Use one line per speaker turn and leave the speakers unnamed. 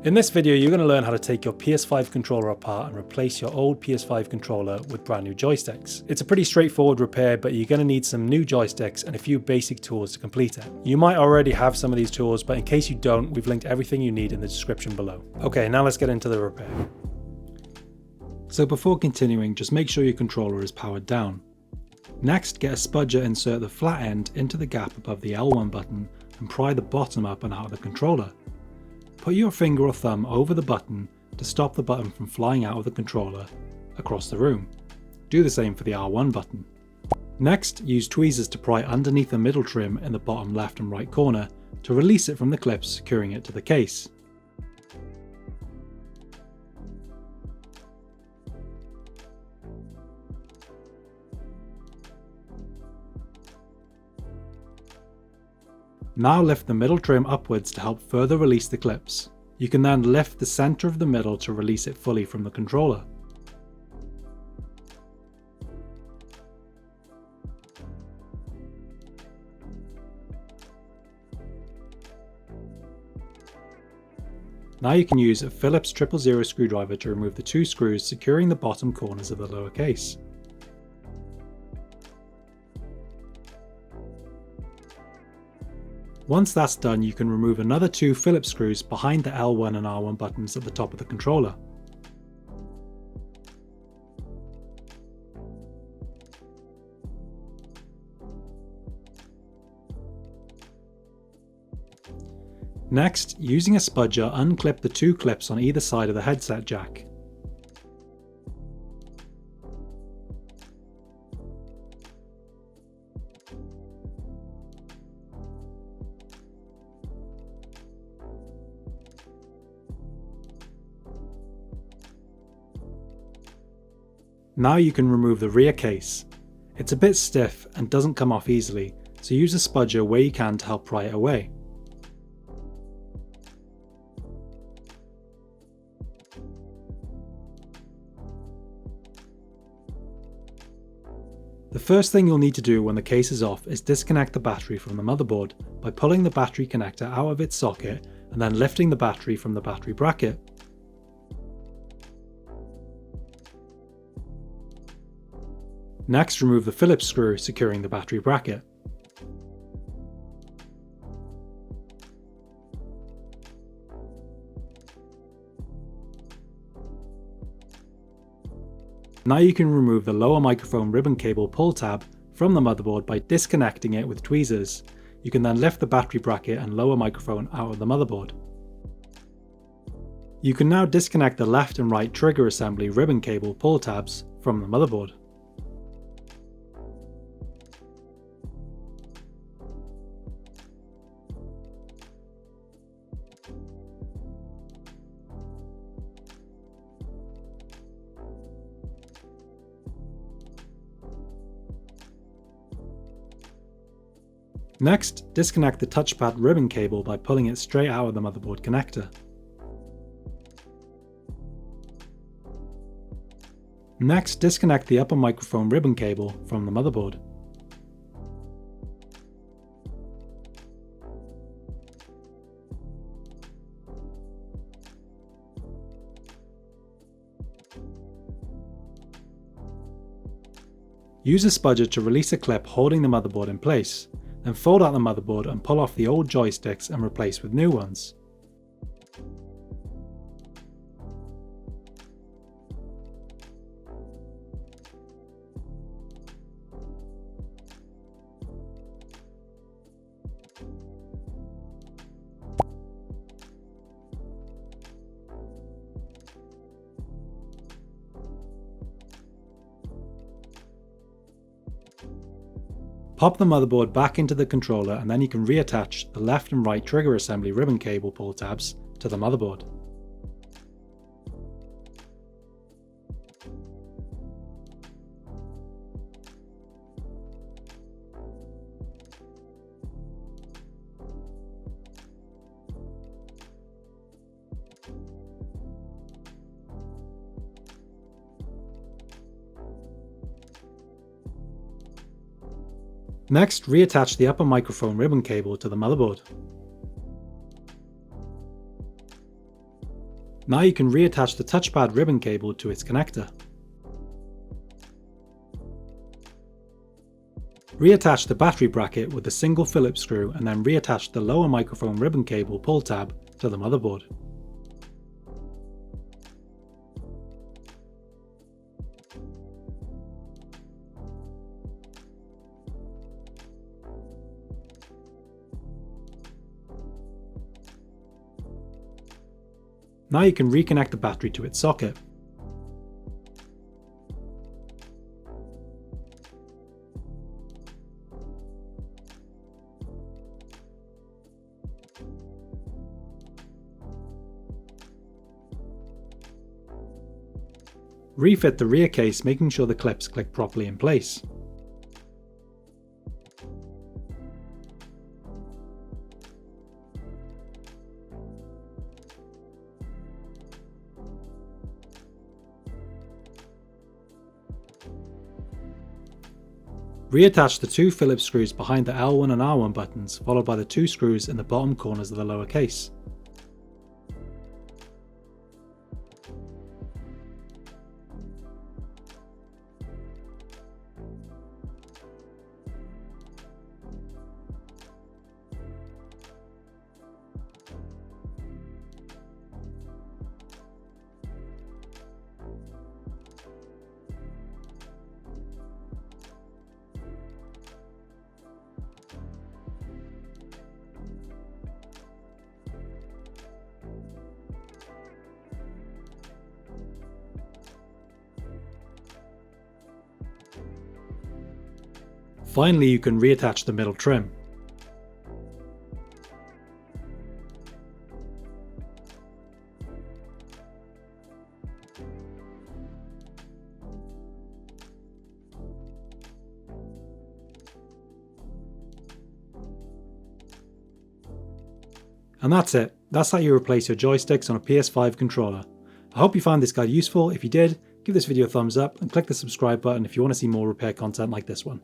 In this video, you're going to learn how to take your PS5 controller apart and replace your old PS5 controller with brand new joysticks. It's a pretty straightforward repair, but you're going to need some new joysticks and a few basic tools to complete it. You might already have some of these tools, but in case you don't, we've linked everything you need in the description below. Okay, now let's get into the repair. So before continuing, just make sure your controller is powered down. Next, get a spudger, insert the flat end into the gap above the L1 button and pry the bottom up and out of the controller. Put your finger or thumb over the button to stop the button from flying out of the controller across the room. Do the same for the R1 button. Next, use tweezers to pry underneath the middle trim in the bottom left and right corner to release it from the clips securing it to the case. Now lift the middle trim upwards to help further release the clips. You can then lift the center of the middle to release it fully from the controller. Now you can use a Phillips 000 screwdriver to remove the two screws securing the bottom corners of the lower case. Once that's done, you can remove another two Phillips screws behind the L1 and R1 buttons at the top of the controller. Next, using a spudger, unclip the two clips on either side of the headset jack. Now you can remove the rear case. It's a bit stiff and doesn't come off easily, so use a spudger where you can to help pry it away. The first thing you'll need to do when the case is off is disconnect the battery from the motherboard by pulling the battery connector out of its socket and then lifting the battery from the battery bracket. Next, remove the Phillips screw securing the battery bracket. Now you can remove the lower microphone ribbon cable pull tab from the motherboard by disconnecting it with tweezers. You can then lift the battery bracket and lower microphone out of the motherboard. You can now disconnect the left and right trigger assembly ribbon cable pull tabs from the motherboard. Next, disconnect the touchpad ribbon cable by pulling it straight out of the motherboard connector. Next, disconnect the upper microphone ribbon cable from the motherboard. Use a spudger to release a clip holding the motherboard in place. Then fold out the motherboard and pull off the old joysticks and replace with new ones. Pop the motherboard back into the controller and then you can reattach the left and right trigger assembly ribbon cable pull tabs to the motherboard. Next, reattach the upper microphone ribbon cable to the motherboard. Now you can reattach the touchpad ribbon cable to its connector. Reattach the battery bracket with a single Phillips screw and then reattach the lower microphone ribbon cable pull tab to the motherboard. Now you can reconnect the battery to its socket. Refit the rear case, making sure the clips click properly in place. Reattach the two Phillips screws behind the L1 and R1 buttons, followed by the two screws in the bottom corners of the lower case. Finally, you can reattach the middle trim. And that's it. That's how you replace your joysticks on a PS5 controller. I hope you found this guide useful. If you did, give this video a thumbs up and click the subscribe button if you want to see more repair content like this one.